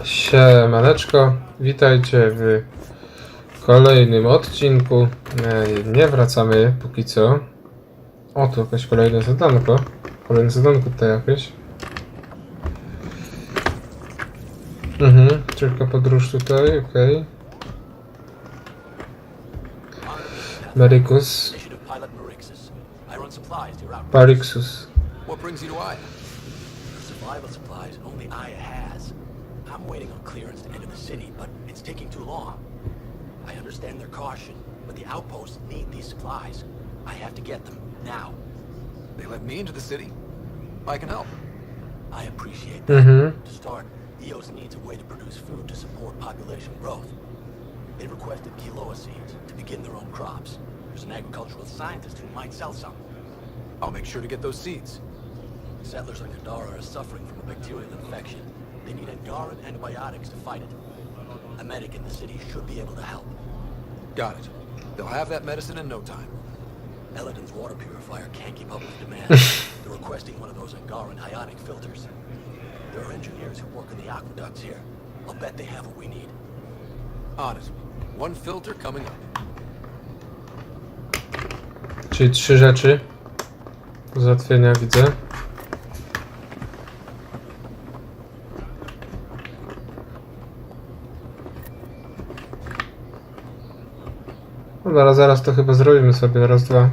Siemaneczko, witajcie w kolejnym odcinku. Nie wracamy póki co. O, tu jakieś kolejne zadanko. Kolejne zadanko tutaj jakieś. Tylko podróż tutaj, okej. Mericus. Parixus. What brings you to Aya? Survival supplies only Aya has. I'm waiting on clearance to enter the city, but it's taking too long. I understand their caution, but the outposts need these supplies. I have to get them now. They let me into the city? I can help. I appreciate that. To start, EOS needs a way to produce food to support population growth. They requested quinoa seeds to begin their own crops. There's an agricultural scientist who might sell some. I'll make sure to get those seeds. Settlers on Kadara are suffering from a bacterial infection. They need Angaran antibiotics to fight it. A medic in the city should be able to help. Got it. They'll have that medicine in no time. Eladin's water purifier can't keep up with demand. They're requesting one of those Angaran ionic filters. There are engineers who work in the aqueducts here. I'll bet they have what we need. On it. One filter coming up. Czyli 3 rzeczy do załatwienia widzę. No zaraz to chyba zrobimy sobie, raz, dwa.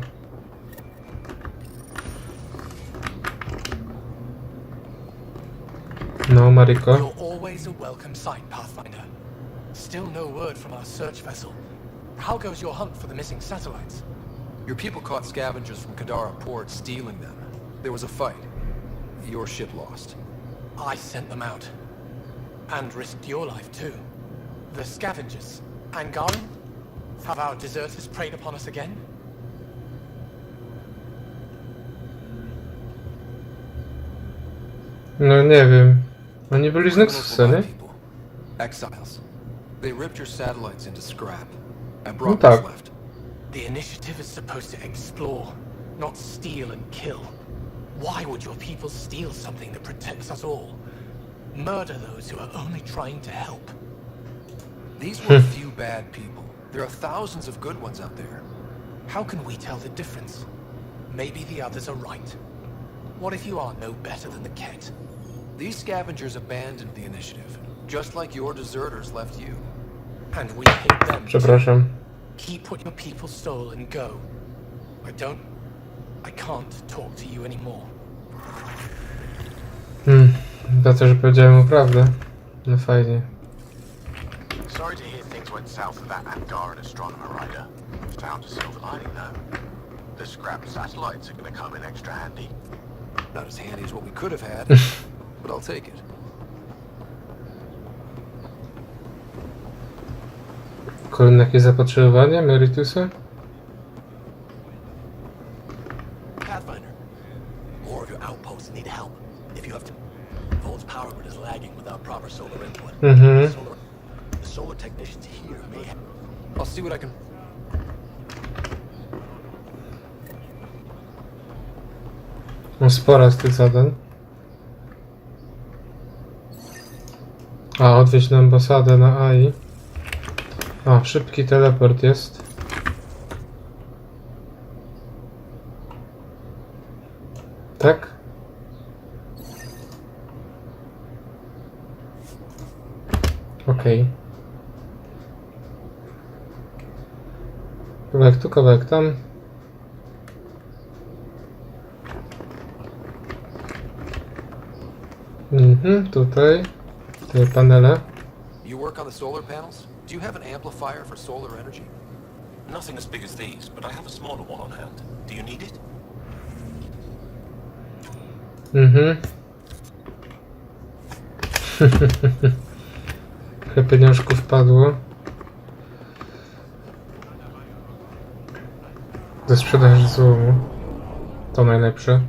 No, Mariko. You're always a welcome sight, Pathfinder. Still no word from our search vessel. How goes your hunt for the missing satellites? Your people caught scavengers from Kadara port stealing them. There was a fight. Your ship lost. I sent them out. And risked your life too. The scavengers. Angaran? Have our deserters preyed upon us again? No nie wiem. Oni byli z Nexusa, nie? Exiles. They ripped your satellites into scrap. I No brought tak. what's left. The initiative is supposed to explore, not steal and kill. Why would your people steal something that protects us all? Murder those who are only trying to help. These were a few bad people. There are thousands of good ones out there. How can we tell the difference? Maybe the others are right. What if you are no better than the Ket? These scavengers abandoned the initiative, just like your deserters left you. And we hate them. Przepraszam. Keep what your people stole and go. I can't talk to you anymore. Za to, że powiedziałem mu prawdę. No fajnie. Sorry to hear things went south for that Angaran astronomer rider. Found a silver lining though. The scrap satellites are gonna come in extra handy. Not as handy as what we could have had, but I'll take it. Kolejne jakieś zapotrzebowanie Meritusa? Pathfinder, more of your outposts need help. If you have to, Volt's power grid is lagging without proper solar input. The solar technicians here may have. I'll see what I can. No spora z tych zadań. A, odwieźć na ambasadę na AI. O, szybki teleport jest. Tak? Okej. Kawałek tu, kawałek tam. Tutaj. Te panele. You work on the solar panels? Do you have an amplifier for solar energy? Nothing as big as these, but I have a smaller one on hand. Do you need it? Trochę pieniążków padło. Do sprzedaży złomu. To najlepsze.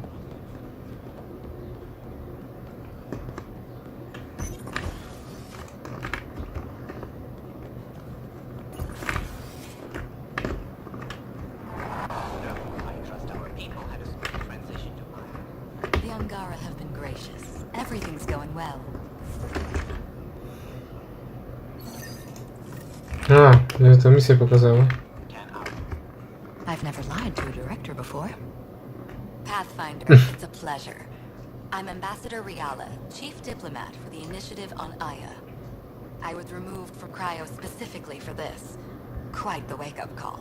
Angara have been gracious. Everything's going well. A, nie, to misję pokazało. I've never lied to a director before. Pathfinder, it's a pleasure. I'm Ambassador Riala, Chief Diplomat for the Initiative on Aya. I was removed from Cryo specifically for this. Quite the wake-up call.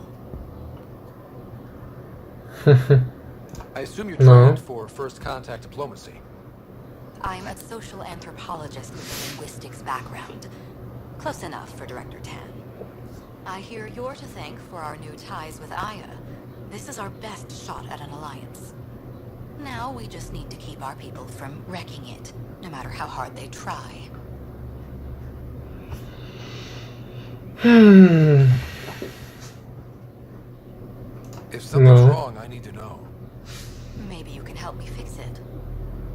I assume you're No. trained for first contact diplomacy. I'm a social anthropologist with a linguistics background. Close enough for Director Tan. I hear you're to thank for our new ties with Aya. This is our best shot at an alliance. Now we just need to keep our people from wrecking it, no matter how hard they try. If something's No. wrong, I need to know. Maybe you can help me fix it.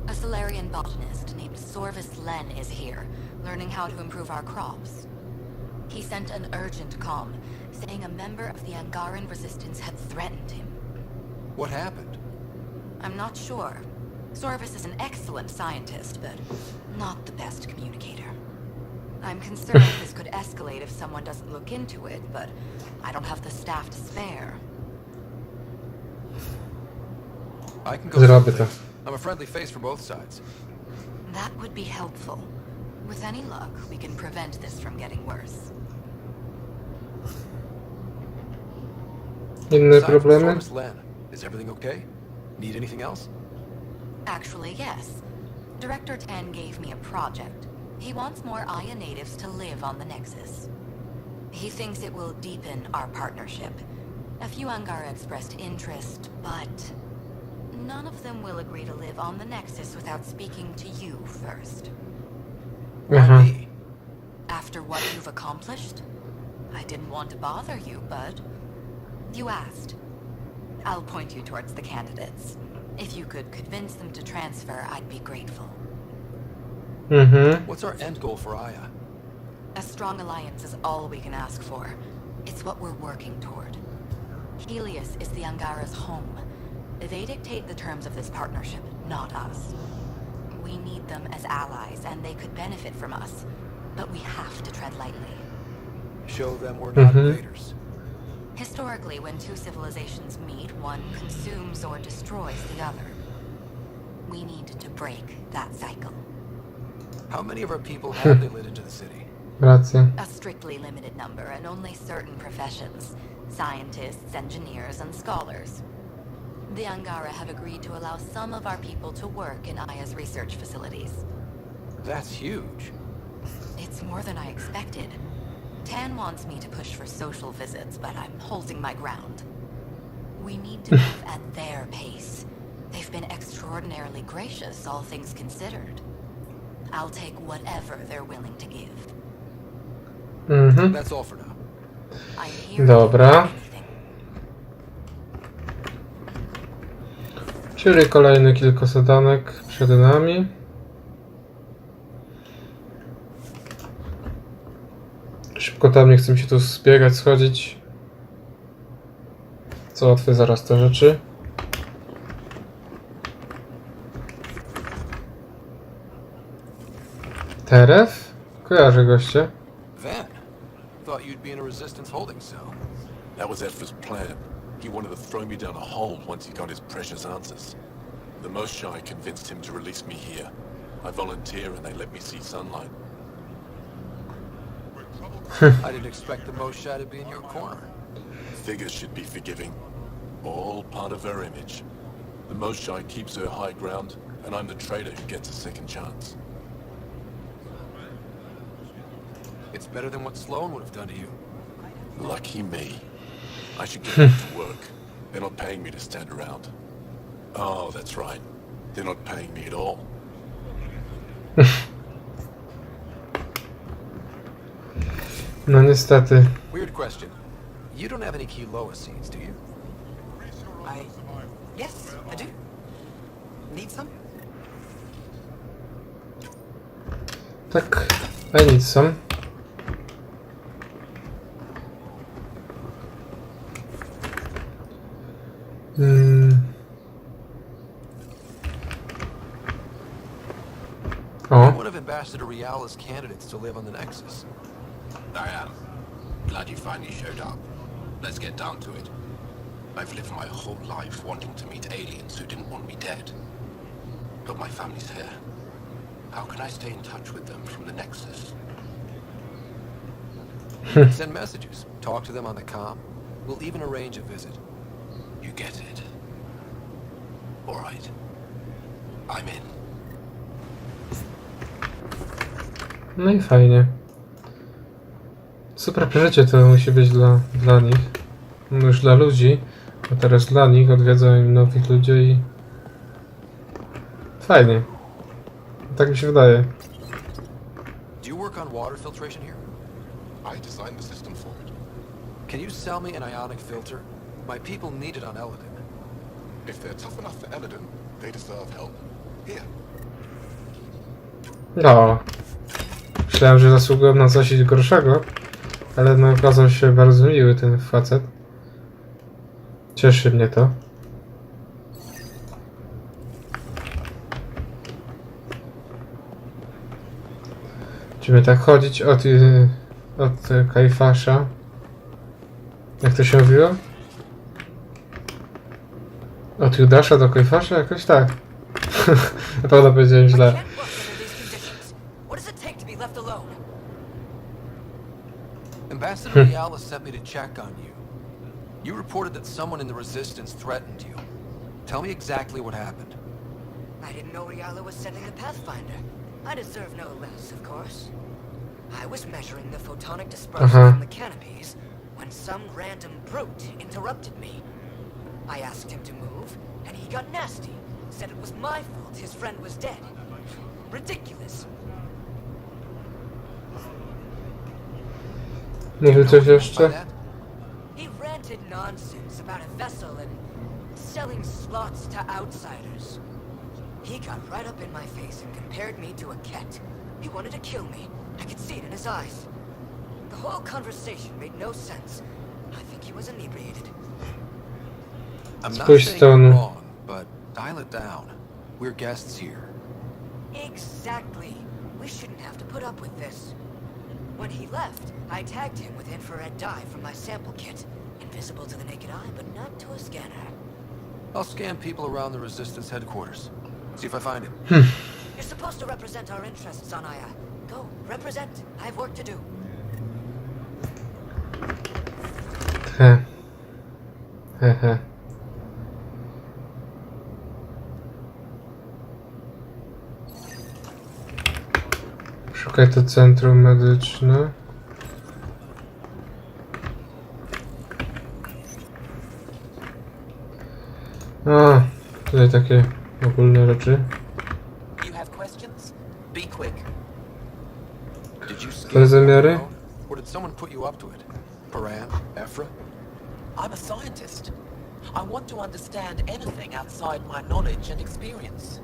A Solarian botanist named Sorvis Len is here, learning how to improve our crops. He sent an urgent comm, saying a member of the Angaran resistance had threatened him. What happened? I'm not sure. Sorvis is an excellent scientist, but not the best communicator. I'm concerned this could escalate if someone doesn't look into it, but I don't have the staff to spare. I can go Zrobię to. someplace. I'm a friendly face for both sides. That would be helpful. With any luck, we can prevent this from getting worse. Inne Aside from problemy? Sorvis Len, is everything okay? Need anything else? Actually, yes. Director Tan gave me a project. He wants more Aya natives to live on the Nexus. He thinks it will deepen our partnership. A few Angara expressed interest, but none of them will agree to live on the Nexus without speaking to you first. Why me? After what you've accomplished? I didn't want to bother you, but you asked. I'll point you towards the candidates. If you could convince them to transfer, I'd be grateful. What's our end goal for Aya? A strong alliance is all we can ask for. It's what we're working toward. Helios is the Angara's home. They dictate the terms of this partnership, not us. We need them as allies, and they could benefit from us. But we have to tread lightly. Show them we're not invaders. Historically, when two civilizations meet, one consumes or destroys the other. We need to break that cycle. How many of our people have they let into the city? Racja. A strictly limited number, and only certain professions. Scientists, engineers, and scholars. The Angara have agreed to allow some of our people to work in Aya's research facilities. That's huge. It's more than I expected. Tan wants me to push for social visits, but I'm holding my ground. We need to move at their pace. They've been extraordinarily gracious, all things considered. I'll take whatever they're willing to give. That's all for now. I'm here Dobra. to do anything. Czyli kolejne kilka zadanek przed nami. Szybko tam, nie chcę mi się tu zbiegać, schodzić. Załatwię zaraz te rzeczy. Teref? Kojarzę goście. Van, thought you'd be in a resistance holding cell. That was Efra's plan. He wanted to throw me down a hole once he got his precious answers. The Most Shy convinced him to release me here. I volunteer and they let me see sunlight. I didn't expect the Most Shy to be in your corner. Figures should be forgiving. All part of her image. The Most Shy keeps her high ground, and I'm the traitor who gets a second chance. It's better than what Sloan would have done to you. Lucky me. I should get back to work. They're not paying me to stand around. Oh, that's right. They're not paying me at all. No niestety. Weird question. You don't have any Kiloa seeds, do you? Yes, I do. Need some? Tak, a nic są. You're O, one of Ambassador Riala's candidates to live on the Nexus. I am. Glad you finally showed up. Let's get down to it. I've lived my whole life wanting to meet aliens who didn't want me dead. But my family's here. How can I stay in touch with them from the Nexus? Send messages. Talk to them on the comm. We'll even arrange a visit. You get it. All right. I'm in. No i fajnie. Super przeżycie to musi być dla nich. No już dla ludzi. A teraz dla nich odwiedzają im nowych ludzie i... Fajnie. Tak mi się wydaje. Do you work on water filtration here? I designed the system for it. Can you sell me an ionic filter? My people need it on Eladin. If they're tough enough for Eladin, they deserve help. Here. No. Myślałem, że zasługują na coś gorszego. Ale no okazał się bardzo miły ten facet. Cieszy mnie to. Będziemy tak chodzić od Kajfasza. Jak to się mówiło? Od Judasza do Kajfasza? Jakoś tak. Na pewno powiedziałem źle. Ambassador Ayala sent me to check on you. You reported that someone in the Resistance threatened you. Tell me exactly what happened. I didn't know Ayala was sending a Pathfinder. I deserve no less, of course. I was measuring the photonic dispersion from the canopies when some random brute interrupted me. I asked him to move, and he got nasty. Said it was my fault his friend was dead. Ridiculous. Mówił coś jeszcze? He ranted nonsense about a vessel and selling slots to outsiders. He got right up in my face and compared me to a cat. He wanted to kill me. I could see it in his eyes. The whole conversation made no sense. I think he was inebriated. I'm not Spójrz saying stąd. you're wrong, but dial it down. We're guests here. Exactly. We shouldn't have to put up with this. When he left, I tagged him with infrared dye from my sample kit. Invisible to the naked eye, but not to a scanner. I'll scan people around the Resistance headquarters. See if I find him. You're supposed to represent our interests on Aya. Go, represent. I have work to do. Hehe. Szukaj to centrum medyczne. A, tutaj takie ogólne rzeczy. You have questions? Be quick. Did you scan Twoje zamiary? it, or did someone put you up to it? Paran? Ephra? I'm a scientist. I want to understand anything outside my knowledge and experience.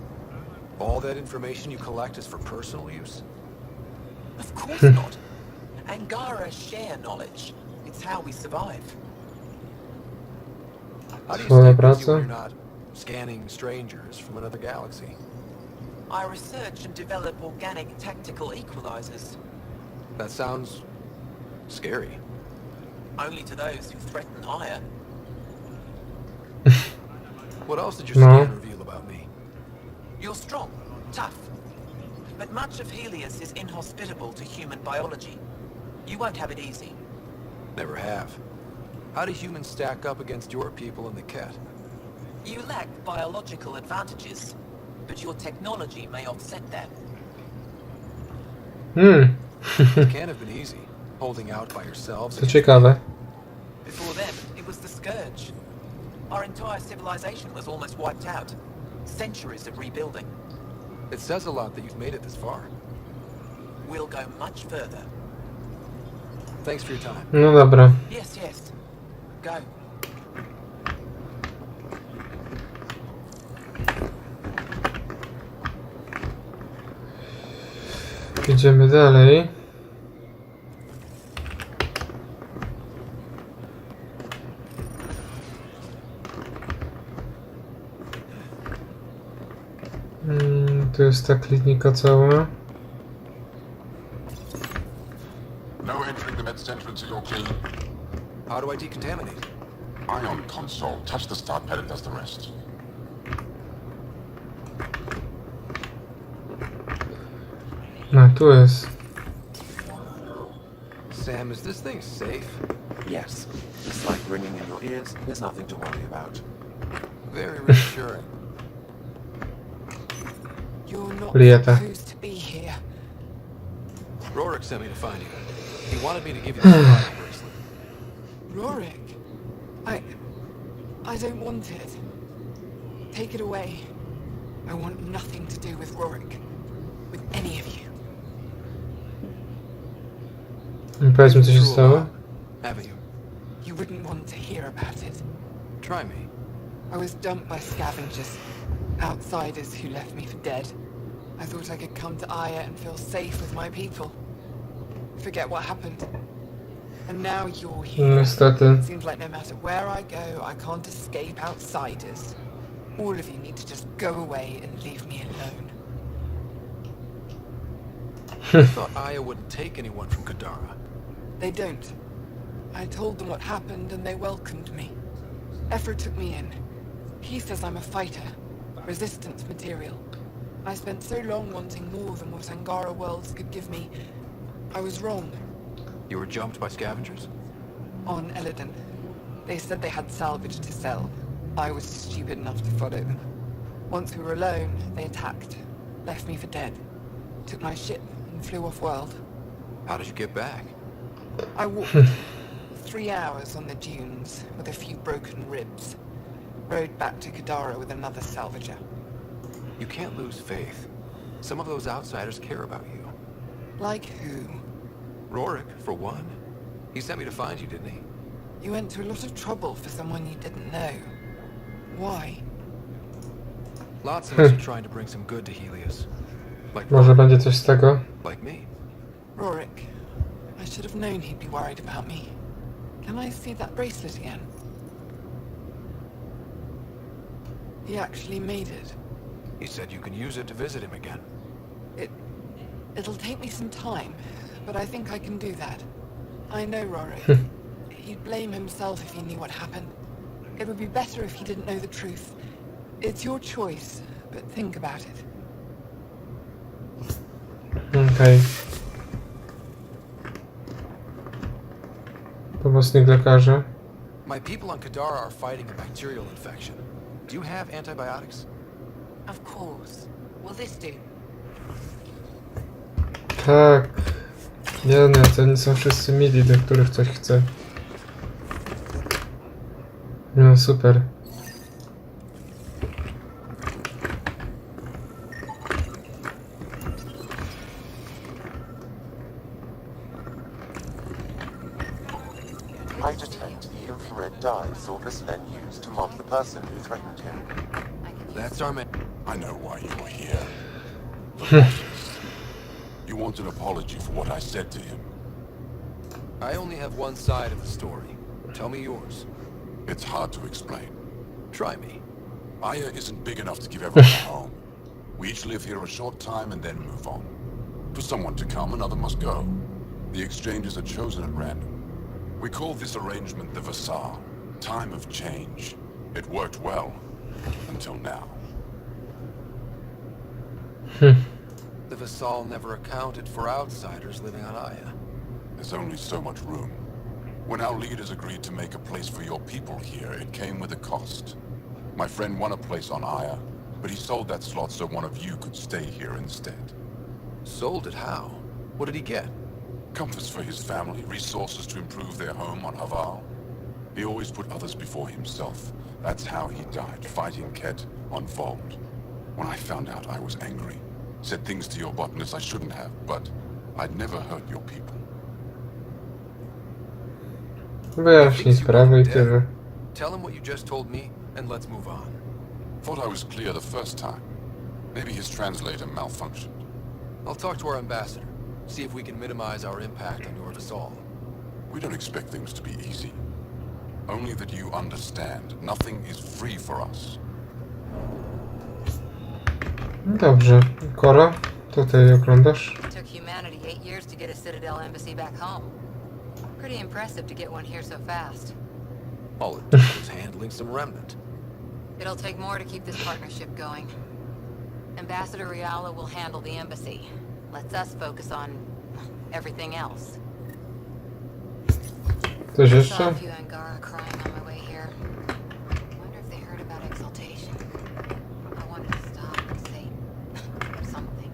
All that information you collect is for personal use? Of course not. Angara share knowledge. It's how we survive. How do you Twoja stay busy praca? when you're not scanning strangers from another galaxy? I research and develop organic tactical equalizers. That sounds scary. Only to those who threaten Aya. What else did your No. scan reveal about me? You're strong, tough. But much of Helios is inhospitable to human biology. You won't have it easy. Never have. How do humans stack up against your people in the Ket? You lack biological advantages, but your technology may offset that. It can't have been easy, holding out by yourselves. To against- ciekawe. Before them, it was the Scourge. Our entire civilization was almost wiped out. Centuries of rebuilding. It says a lot that you've made it this far. We'll go much further. Thanks for your time. No dobra. Yes, yes. Go. Idziemy dalej. Tu jest ta klinika cała. No entering the med center until you're clean. How do I decontaminate? Ion console. Touch the start pad, it does the rest. No, tu jest. Sam, is this thing safe? Yes, it's like ringing in your ears. There's nothing to worry about. Very reassuring. You're not Lieta. supposed to be here. Rorik sent me to find you. He wanted me to give you the spy bracelet. Rorik, I don't want it. Take it away. I want nothing to do with Rorik. With any of you. Powiedz mi, co się stało. Haven't you? You wouldn't want to hear about it. Try me. I was dumped by scavengers. Outsiders who left me for dead. I thought I could come to Aya and feel safe with my people. Forget what happened. And now you're here. Niestety. Seems like no matter where I go, I can't escape outsiders. All of you need to just go away and leave me alone. I thought Aya wouldn't take anyone from Kadara. They don't. I told them what happened and they welcomed me. Efra took me in. He says I'm a fighter. Resistance material. I spent so long wanting more than what Angara Worlds could give me. I was wrong. You were jumped by scavengers? On Eladon. They said they had salvage to sell. I was stupid enough to follow them. Once we were alone, they attacked. Left me for dead. Took my ship and flew off-world. How did you get back? I walked 3 hours on the dunes with a few broken ribs. Rode back to Kadara with another salvager. You can't lose faith. Some of those outsiders care about you. Like who? Rorik, for one. He sent me to find you, didn't he? You went to a lot of trouble for someone you didn't know. Why? Lots of us are trying to bring some good to Helios. Like Może Rorik, będzie coś z tego? like me. Rorik. I should have known he'd be worried about me. Can I see that bracelet again? He actually made it. He said you can use it to visit him again. It'll take me some time, but I think I can do that. I know Rorik. He'd blame himself if he knew what happened. It would be better if he didn't know the truth. It's your choice, but think about it. Okej. Pomocnik lekarza. My people on Kadara are fighting a bacterial infection. Do you have antibiotics? Of course. Will this do? Tak. Nie, to nie są wszyscy mili, do których coś chce. No super. I detect the infrared dye Sorgus Len used to mark the person who threatened him. That's our man. I know why you are here. You want an apology for what I said to him. I only have one side of the story. Tell me yours. It's hard to explain. Try me. Aya isn't big enough to give everyone a home. We each live here a short time and then move on. For someone to come, another must go. The exchanges are chosen at random. We call this arrangement the Vassal, time of change. It worked well, until now. The Vassal never accounted for outsiders living on Aya. There's only so much room. When our leaders agreed to make a place for your people here, it came with a cost. My friend won a place on Aya, but he sold that slot so one of you could stay here instead. Sold it how? What did he get? Comforts for his family, resources to improve their home on Haval. He always put others before himself. That's how he died, fighting Ket on Vold. When I found out, I was angry. Said things to your botanist I shouldn't have, but I'd never hurt your people. Wyjaśnij sprawę i tyle. Tell him what you just told me, and let's move on. Thought I was clear the first time. Maybe his translator malfunctioned. I'll talk to our ambassador. See if we can minimize our impact on your Vassal. We don't expect things to be easy. Only that you understand, nothing is free for us. Dobrze. Kora, tutaj oglądasz? Took humanity 8 years to get a Citadel embassy back home. Pretty impressive to get one here so fast. All it took was handling some remnant. It'll take more to keep this partnership going. Ambassador Riala will handle the embassy. Lets us focus on everything else. Coś I saw jeszcze? a few Angara crying on my way here. Wonder if they heard about exaltation. I wanted to stop and say something,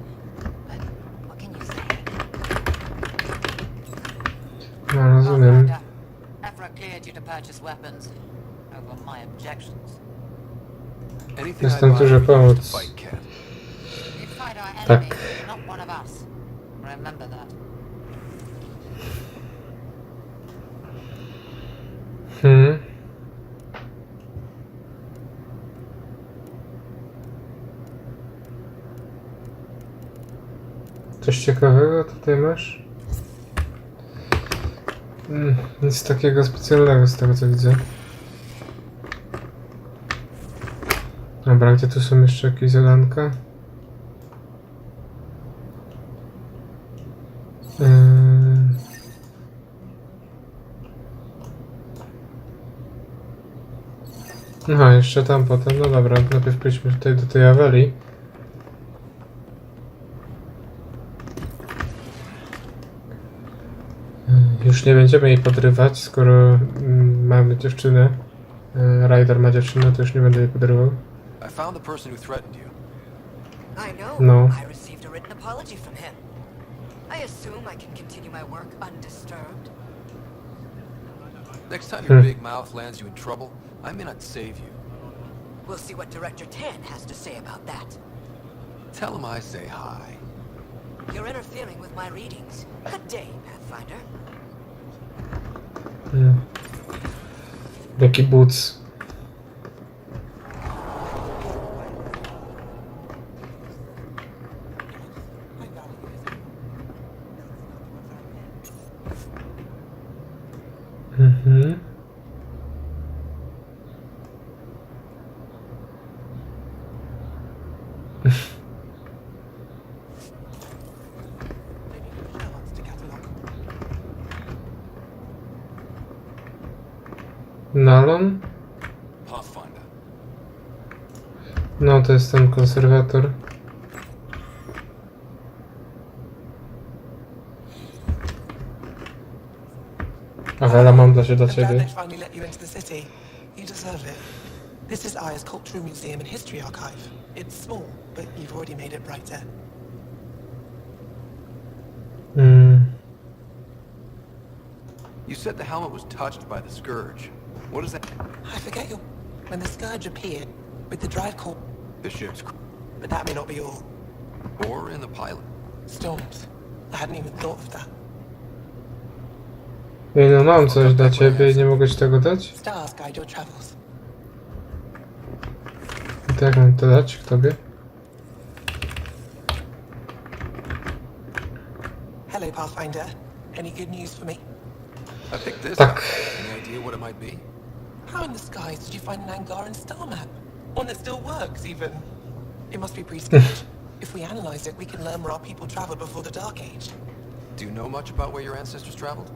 but what can you say? No, rozumiem. Afra cleared you to purchase weapons over my objections. Anything Jestem I tu, buy, żeby we use to pomóc. fight Cat. You fight our Tak. enemies, not one of us. Remember that. Coś ciekawego tutaj masz? Nic takiego specjalnego z tego co widzę. Dobra, gdzie tu są jeszcze jakieś zadanka? No, jeszcze tam potem. No dobra, najpierw pójdźmy tutaj do tej Aweli. Już nie będziemy jej podrywać, skoro mamy dziewczynę. Ryder ma dziewczynę, to już nie będę jej podrywał. I found the person who threatened you. I know. No. I received a written apology from him. I assume I can continue my work undisturbed. Next time your big mouth lands you in trouble, I may not save you. We'll see what Director Tan has to say about that. Tell him I say hi. You're interfering with my readings. Good day, Pathfinder. Jaki boots. Nalon? Pathfinder. No, to jest ten konserwator. Awela, mam dla ciebie. Finally let you into the city. You deserve it. This is Aya's Cultural Museum and History Archive. It's small, but you've already made it brighter. You said the helmet was touched by the Scourge. What is that? I forget your... When the Scourge appeared, with the drive core... The ship's But that may not be all. or in the pilot. Storms. I hadn't even thought of that. Ej, no mam coś dla ciebie i nie mogę ci tego dać? Stars guide your travels. I tak mam to dać tobie? Hello, Pathfinder. Any good news for me? I picked this Tak. up. Any idea what it might be? How in the skies did you find an Angaran star map? One that still works, even. It must be pre-sketched. If we analyze it, we can learn where our people traveled before the Dark Age. Do you know much about where your ancestors traveled?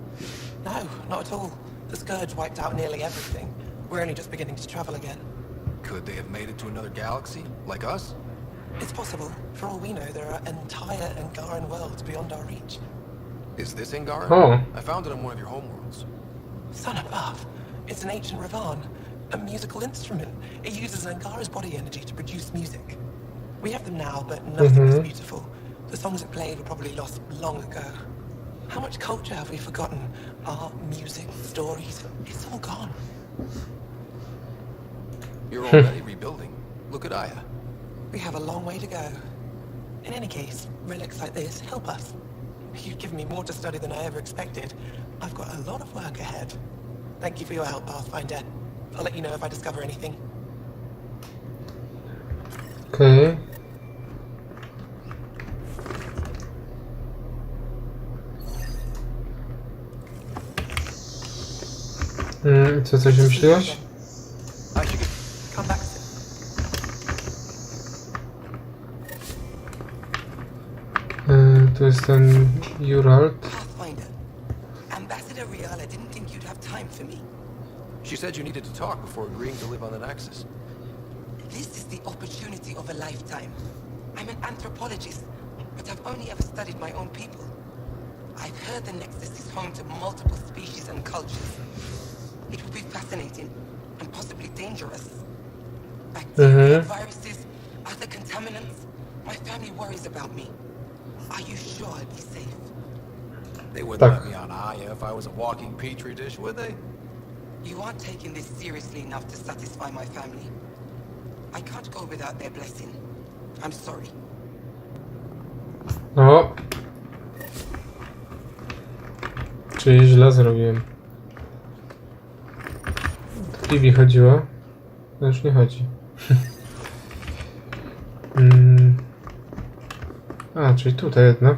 No, not at all. The Scourge wiped out nearly everything. We're only just beginning to travel again. Could they have made it to another galaxy, like us? It's possible. For all we know, there are entire Angaran worlds beyond our reach. Is this Angara? Oh. I found it on one of your homeworlds. Sun above. It's an ancient Ravan. A musical instrument. It uses Angara's body energy to produce music. We have them now, but nothing as beautiful. The songs it played were probably lost long ago. How much culture have we forgotten? Art, music, stories. It's all gone. You're already rebuilding. Look at Aya. We have a long way to go. In any case, relics like this help us. You've given me more to study than I ever expected. I've got a lot of work ahead. Thank you for your help, Pathfinder. I'll let you know if I discover anything. Okej. Co coś myśliłaś? I should get... Come back. Tu jest jest ten Uralt? Pathfinder. Ambassador Riala didn't think you'd have time for me. She said you needed to talk before agreeing to live on the Nexus. This is the opportunity of a lifetime. I'm an anthropologist, but I've only ever studied my own people. I've heard the Nexus is home to multiple species and cultures. It will be fascinating and possibly dangerous. Bacteria, viruses, other contaminants. My family worries about me. Are you sure I'll be safe? They wouldn't let me on Aya if I was a walking petri dish, would they? You aren't taking this seriously enough to satisfy my family. I can't go without their blessing. I'm sorry. O! Czyli źle zrobiłem. Bibi chodziło? No już nie chodzi. A, czyli tutaj jednak.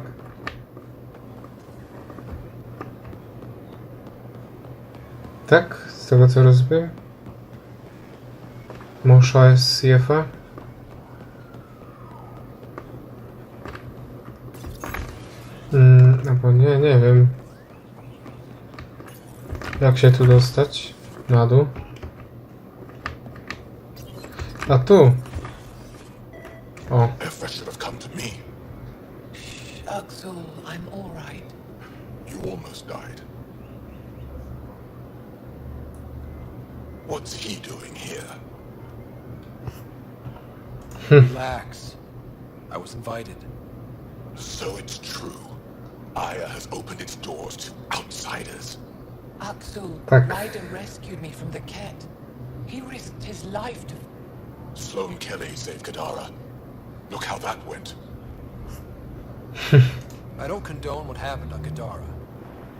Tak? Z tego co rozumiem? Mosza jest CF-a? Albo nie wiem. Jak się tu dostać? Na dół? A tu! O. Effa should have come to me. Akksul, I'm all right. You almost died. What's he doing here? Relax. I was invited. So it's true. Aya has opened its doors to outsiders. Akksul, Tak. Ryder rescued me from the Ket. He risked his life to... Sloan Kelly saved Kadara. Look how that went. I don't condone what happened on Kadara,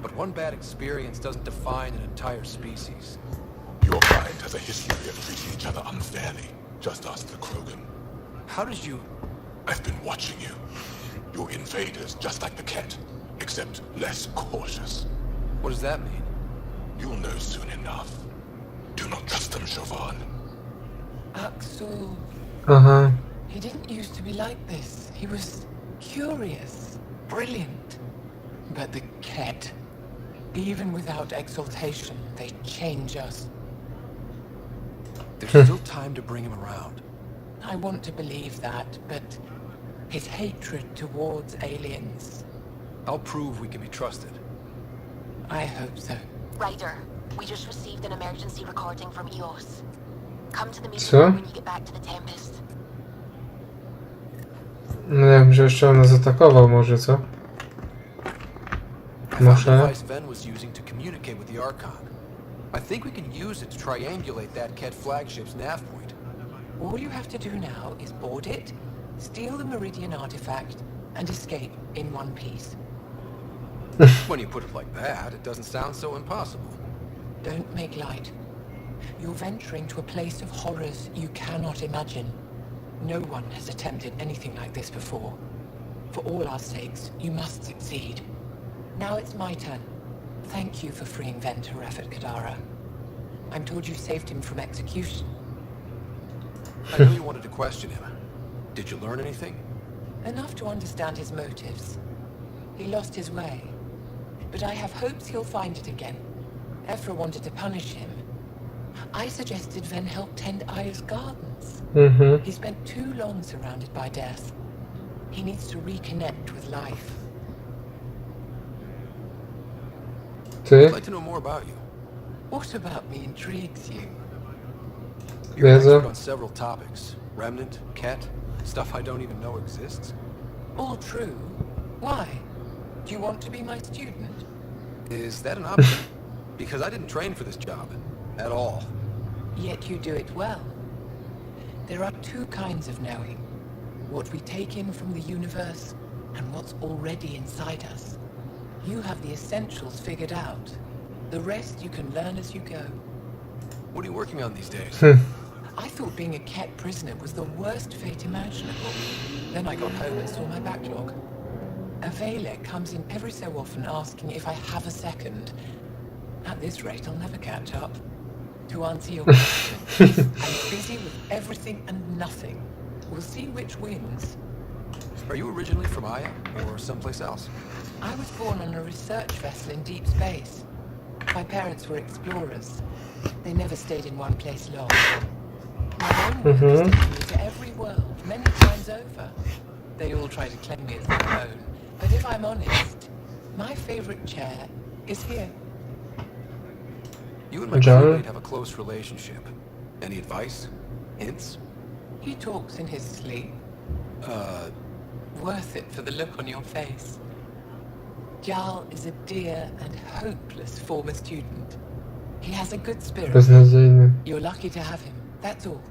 but one bad experience doesn't define an entire species. Your kind has a history of treating each other unfairly. Just ask the Krogan. How did you... I've been watching you. You're invaders just like the Ket, except less cautious. What does that mean? You'll know soon enough. Do not trust them, Chauvin. Akksul, Aha. he didn't used to be like this. He was curious, brilliant. But the Ket, even without exaltation, they change us. There's still time to bring him around. I want to believe that, but his hatred towards aliens, I'll prove we can be trusted. I hope so. Ryder, we just received an emergency recording from EOS. Come to the meeting Co? when you get back to the Tempest. No ja wiem, że jeszcze on nas atakował może, co? I found the Może... device Ven was using to communicate with the Archon. I think we can use it to triangulate that Ket flagship's nav point. All you have to do now is board it, steal the Meridian artifact, and escape in one piece. When you put it like that, it doesn't sound so impossible. Don't make light. You're venturing to a place of horrors you cannot imagine. No one has attempted anything like this before. For all our sakes, you must succeed. Now it's my turn. Thank you for freeing Ven to Ref at Kadara. I'm told you saved him from execution. I know you wanted to question him. Did you learn anything? Enough to understand his motives. He lost his way. But I have hopes he'll find it again. Ephra wanted to punish him. I suggested Ven help tend Aya's gardens. He spent too long surrounded by death. He needs to reconnect with life. I'd like to know more about you. What about me intrigues you? You're an expert on several topics. Remnant, Ket, stuff I don't even know exists. All true. Why? Do you want to be my student? Is that an option? Because I didn't train for this job. At all. Yet you do it well. There are two kinds of knowing. What we take in from the universe, and what's already inside us. You have the essentials figured out. The rest you can learn as you go. What are you working on these days? I thought being a Ket prisoner was the worst fate imaginable. Then I got home and saw my backlog. A Vele comes in every so often asking if I have a second. At this rate, I'll never catch up. To answer your question, I'm busy with everything and nothing. We'll see which wins. Are you originally from Aya, or someplace else? I was born on a research vessel in deep space. My parents were explorers. They never stayed in one place long. My own work has taken me to every world, many times over. They all try to claim me as their own, but if I'm honest, my favorite chair is here. You and my crewmate have a close relationship. Any advice? Hints? He talks in his sleep. Worth it for the look on your face. Jarl is a dear and hopeless former student. He has a good spirit. Beznadziejny. You're lucky to have him, that's all.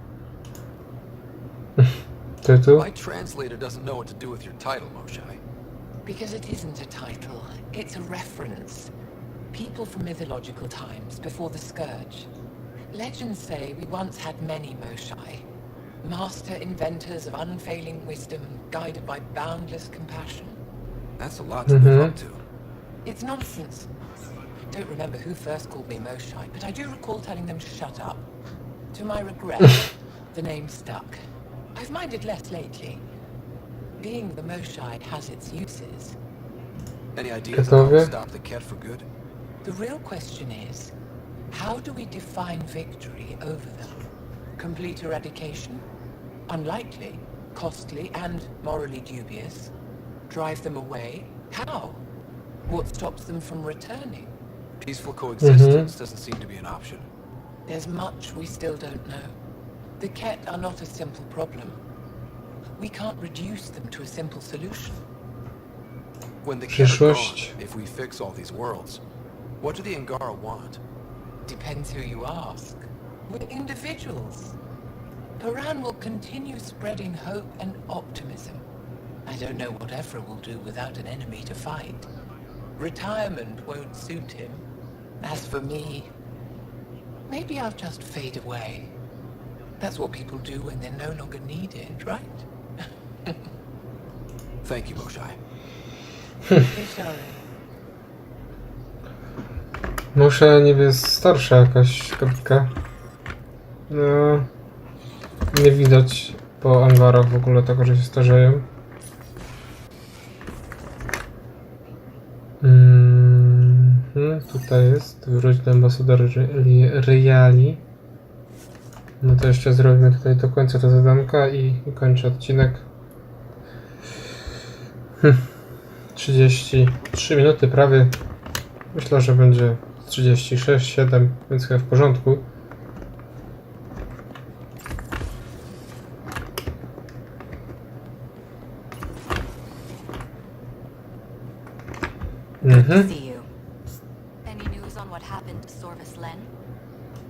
Tytuł? My translator doesn't know what to do with your title, Moshai. Because it isn't a title, it's a reference. People from mythological times, before the Scourge. Legends say we once had many Moshai. Master inventors of unfailing wisdom, guided by boundless compassion. That's a lot to live up to. It's nonsense. Don't remember who first called me Moshai, but I do recall telling them to shut up. To my regret, the name stuck. I've minded less lately. Being the Moshai has its uses. Any ideas on how to stop the Ket for good? The real question is, how do we define victory over them? Complete eradication? Unlikely, costly, and morally dubious. Drive them away? How? What stops them from returning? Peaceful coexistence doesn't seem to be an option. There's much we still don't know. The Ket are not a simple problem. We can't reduce them to a simple solution. When the Ket are gone, if we fix all these worlds, what do the Angara want? Depends who you ask. We're individuals. Paran will continue spreading hope and optimism. I don't know what Ephra will do without an enemy to fight. Retirement won't suit him. As for me, maybe I'll just fade away. That's what people do when they're no longer needed, right? Thank you, Moshai. Muszę niby jest starsza jakaś kobitka. No, nie widać po Angarach w ogóle tego, że się starzeją. Tutaj jest wróć do ambasadora Riali. No to jeszcze zrobimy tutaj do końca to zadanka i kończę odcinek. 33 minuty prawie. Myślę, że będzie 36-7, więc chyba w porządku.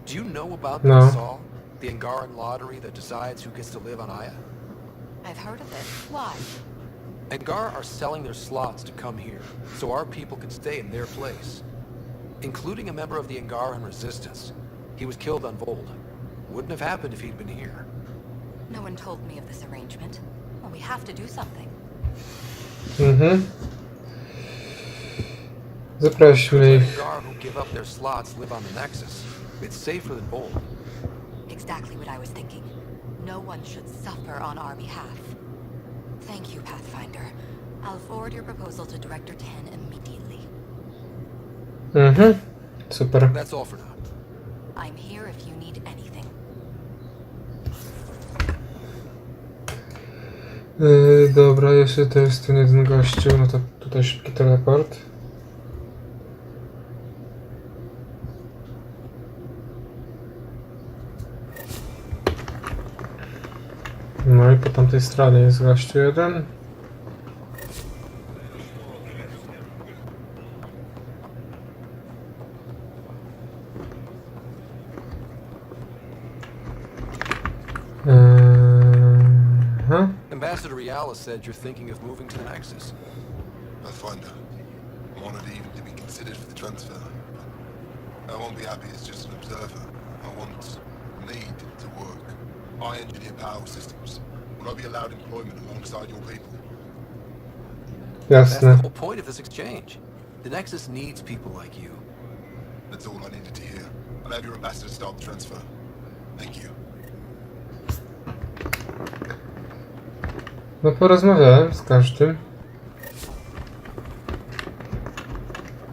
Do you know about the Assault? The Angaran lottery that decides who gets to live on Aya? I've heard of it. Why? Angara are selling their slots to come here, so our people could stay in their place. Including a member of the Angaran resistance. He was killed on Vold. Wouldn't have happened if he'd been here. No one told me of this arrangement. Well, we have to do something. Zaprośmy ich. Angara who give up their slots live on the Nexus. It's safer than Vold. Exactly what I was thinking. No one should suffer on our behalf. Thank you, Pathfinder. I'll forward your proposal to Director 10 immediately. Super. That's all for now. I'm here if you need anything. Dobra, jeśli to jest ten jeden gościu, no to tutaj szybki teleport. No i po tamtej stronie jest gościu jeden. Ambassador Riala said you're thinking of moving to the Nexus. Pathfinder, I'm honored even to be considered for the transfer. I won't be happy as just an observer. I want, need to work. I engineer power systems. Will I be allowed employment alongside your people? That's the whole point of this exchange. The Nexus needs people like you. That's all I needed to hear. I'll have your ambassador start the transfer. Thank you. No porozmawiałem z każdym.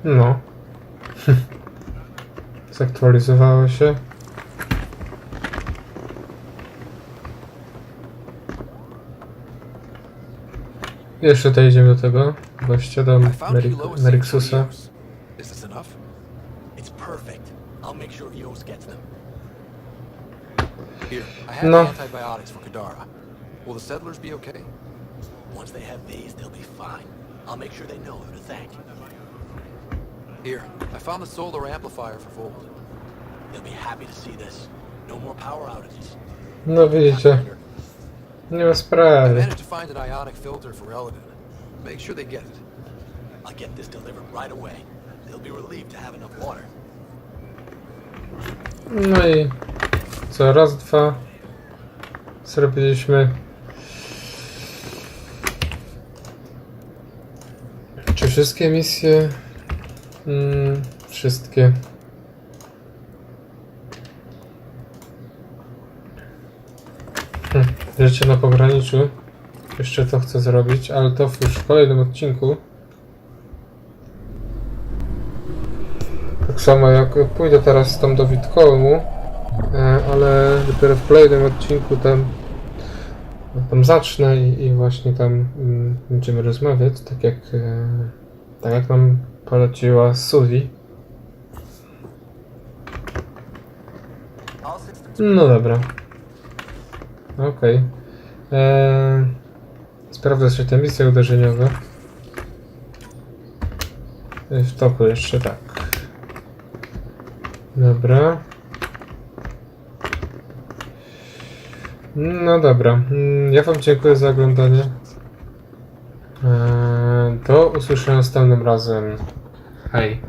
No. Zaktualizowało się. Jeszcze tutaj idziemy do tego gościa, do Meriksusa. Is this enough? It's perfect. I'll make sure Eos gets them. Here, I have No. the antibiotics for Kadara. Will the settlers be okay? Once they have these, they'll be fine. I'll make sure they know who to thank. Here, I found the solar amplifier for Vold. They'll be happy to see this. No more power outages. No widzicie. Nie ma I sprawy. managed to find an ionic filter for Eladin. Make sure they get it. I'll get this delivered right away. They'll be relieved to have enough water. No i co, raz, dwa zrobiliśmy. Czy wszystkie misje? Wszystkie. Życie na pograniczu. Jeszcze to chcę zrobić, ale to już w kolejnym odcinku. Tak samo jak pójdę teraz tam do Witkomu, ale dopiero w kolejnym odcinku tam zacznę i właśnie tam będziemy rozmawiać, tak jak nam poleciła Suvi. No dobra. Okej. Sprawdzę jeszcze te misje uderzeniowe. W toku jeszcze tak. Dobra. No dobra. Ja wam dziękuję za oglądanie. Do usłyszenia następnym razem. Hej.